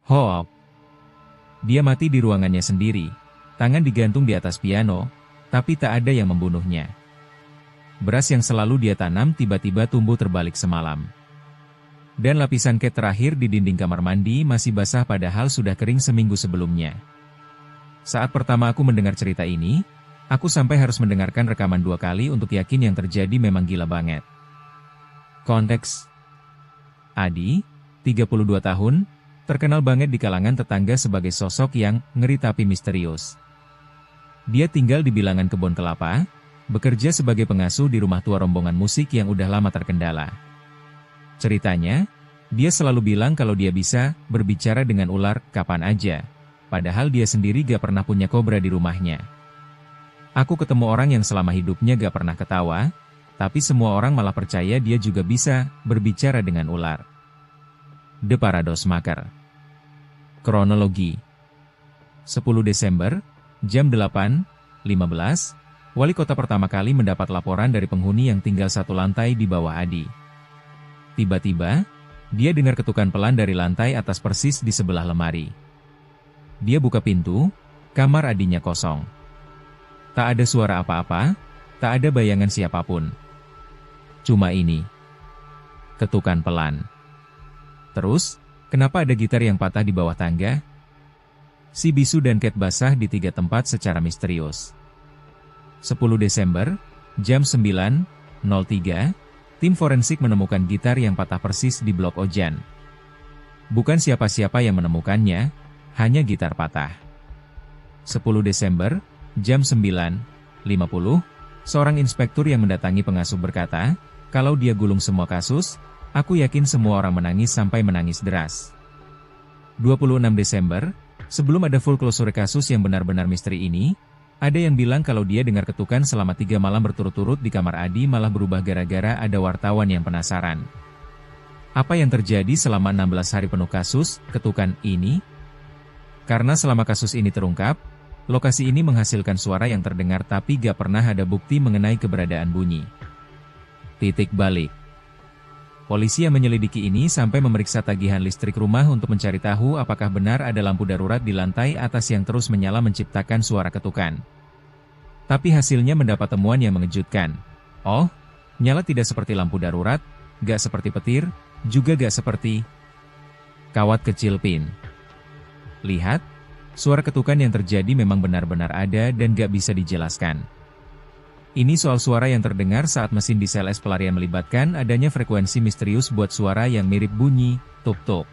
Hoop. Dia mati di ruangannya sendiri, tangan digantung di atas piano, tapi tak ada yang membunuhnya. Beras yang selalu dia tanam tiba-tiba tumbuh terbalik semalam. Dan lapisan cat terakhir di dinding kamar mandi masih basah padahal sudah kering seminggu sebelumnya. Saat pertama aku mendengar cerita ini, aku sampai harus mendengarkan rekaman 2 kali untuk yakin yang terjadi memang gila banget. Konteks: Adi, 32 tahun, terkenal banget di kalangan tetangga sebagai sosok yang ngeri tapi misterius. Dia tinggal di bilangan kebun kelapa, bekerja sebagai pengasuh di rumah tua rombongan musik yang udah lama terkendala. Ceritanya, dia selalu bilang kalau dia bisa berbicara dengan ular kapan aja, padahal dia sendiri gak pernah punya kobra di rumahnya. Aku ketemu orang yang selama hidupnya gak pernah ketawa, tapi semua orang malah percaya dia juga bisa berbicara dengan ular. The Paradox Maker. Kronologi: 10 Desember, jam 8.15, wali kota pertama kali mendapat laporan dari penghuni yang tinggal satu lantai di bawah Adi. Tiba-tiba, dia dengar ketukan pelan dari lantai atas persis di sebelah lemari. Dia buka pintu, kamar Adinya kosong. Tak ada suara apa-apa, tak ada bayangan siapapun. Cuma ini. Ketukan pelan. Terus, kenapa ada gitar yang patah di bawah tangga? Si bisu dan cat basah di 3 tempat secara misterius. 10 Desember, jam 9.03, tim forensik menemukan gitar yang patah persis di blok Ojan. Bukan siapa-siapa yang menemukannya, hanya gitar patah. 10 Desember, jam 9.50, seorang inspektur yang mendatangi pengasuh berkata, kalau dia gulung semua kasus, aku yakin semua orang menangis sampai menangis deras. 26 Desember, sebelum ada full closure kasus yang benar-benar misteri ini, ada yang bilang kalau dia dengar ketukan selama 3 malam berturut-turut di kamar Adi malah berubah gara-gara ada wartawan yang penasaran. Apa yang terjadi selama 16 hari penuh kasus ketukan ini? Karena selama kasus ini terungkap, lokasi ini menghasilkan suara yang terdengar tapi gak pernah ada bukti mengenai keberadaan bunyi. Titik balik. Polisi yang menyelidiki ini sampai memeriksa tagihan listrik rumah untuk mencari tahu apakah benar ada lampu darurat di lantai atas yang terus menyala menciptakan suara ketukan. Tapi hasilnya mendapat temuan yang mengejutkan. Oh, nyala tidak seperti lampu darurat, gak seperti petir, juga gak seperti kawat kecil pin. Lihat, suara ketukan yang terjadi memang benar-benar ada dan gak bisa dijelaskan. Ini soal suara yang terdengar saat mesin di sel pelarian melibatkan adanya frekuensi misterius buat suara yang mirip bunyi tuk-tuk.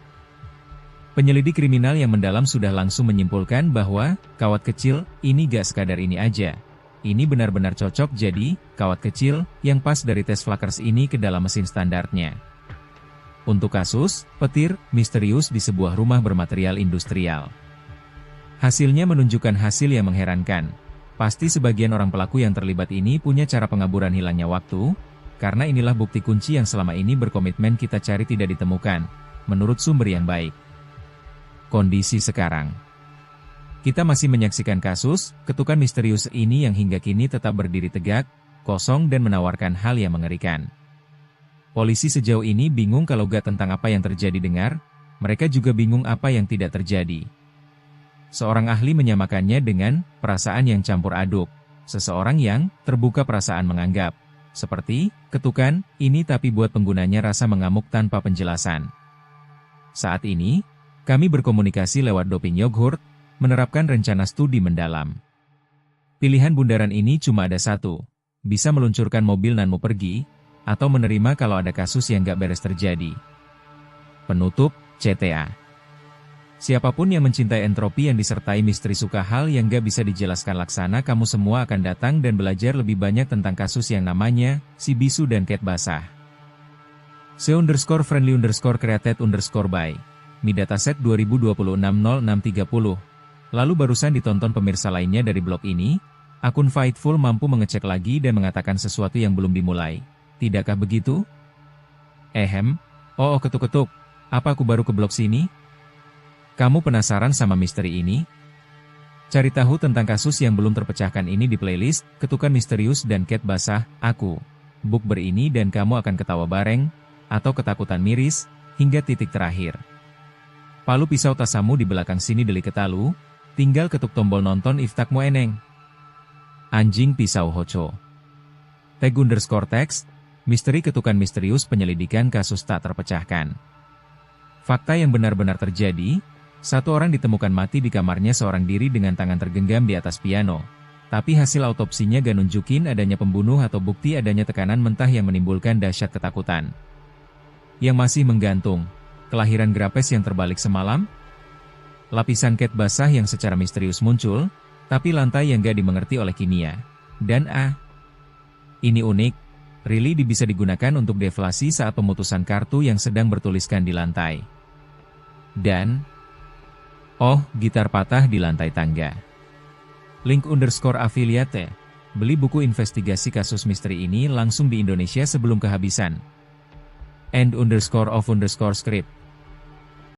Penyelidik kriminal yang mendalam sudah langsung menyimpulkan bahwa kawat kecil ini gak sekadar ini aja. Ini benar-benar cocok jadi kawat kecil yang pas dari tes Flackers ini ke dalam mesin standarnya. Untuk kasus petir misterius di sebuah rumah bermaterial industrial. Hasilnya menunjukkan hasil yang mengherankan. Pasti sebagian orang pelaku yang terlibat ini punya cara pengaburan hilangnya waktu, karena inilah bukti kunci yang selama ini berkomitmen kita cari tidak ditemukan, menurut sumber yang baik. Kondisi sekarang. Kita masih menyaksikan kasus ketukan misterius ini yang hingga kini tetap berdiri tegak, kosong dan menawarkan hal yang mengerikan. Polisi sejauh ini bingung kalau gak tentang apa yang terjadi dengar, mereka juga bingung apa yang tidak terjadi. Seorang ahli menyamakannya dengan perasaan yang campur aduk. Seseorang yang terbuka perasaan menganggap seperti ketukan ini tapi buat penggunanya rasa mengamuk tanpa penjelasan. Saat ini, kami berkomunikasi lewat doping yogurt, menerapkan rencana studi mendalam. Pilihan bundaran ini cuma ada satu, bisa meluncurkan mobil nanmu pergi, atau menerima kalau ada kasus yang gak beres terjadi. Penutup, CTA. Siapapun yang mencintai entropi yang disertai misteri suka hal yang gak bisa dijelaskan laksana kamu semua akan datang dan belajar lebih banyak tentang kasus yang namanya, si bisu dan cat basah. _friendly_created_by. Mi dataset 2026-06-30. Lalu barusan ditonton pemirsa lainnya dari blog ini, akun Fightful mampu mengecek lagi dan mengatakan sesuatu yang belum dimulai. Tidakkah begitu? Oh ketuk-ketuk, apa aku baru ke blog sini? Kamu penasaran sama misteri ini? Cari tahu tentang kasus yang belum terpecahkan ini di playlist Ketukan Misterius dan Cat Basah, Aku, Bukber ini dan kamu akan ketawa bareng, atau ketakutan miris, hingga titik terakhir. Palu pisau tasamu di belakang sini deli ketalu, tinggal ketuk tombol nonton iftakmu eneng. Anjing pisau Hoco. _text, misteri ketukan misterius penyelidikan kasus tak terpecahkan. Fakta yang benar-benar terjadi, satu orang ditemukan mati di kamarnya seorang diri dengan tangan tergenggam di atas piano. Tapi hasil autopsinya gak nunjukin adanya pembunuh atau bukti adanya tekanan mentah yang menimbulkan dahsyat ketakutan. Yang masih menggantung, kelahiran Grapes yang terbalik semalam, lapisan cat basah yang secara misterius muncul, tapi lantai yang gak dimengerti oleh kimia, dan ini unik, Really bisa digunakan untuk deflasi saat pemutusan kartu yang sedang bertuliskan di lantai. Dan, gitar patah di lantai tangga. Link _affiliate, beli buku investigasi kasus misteri ini langsung di Indonesia sebelum kehabisan. And _of_script.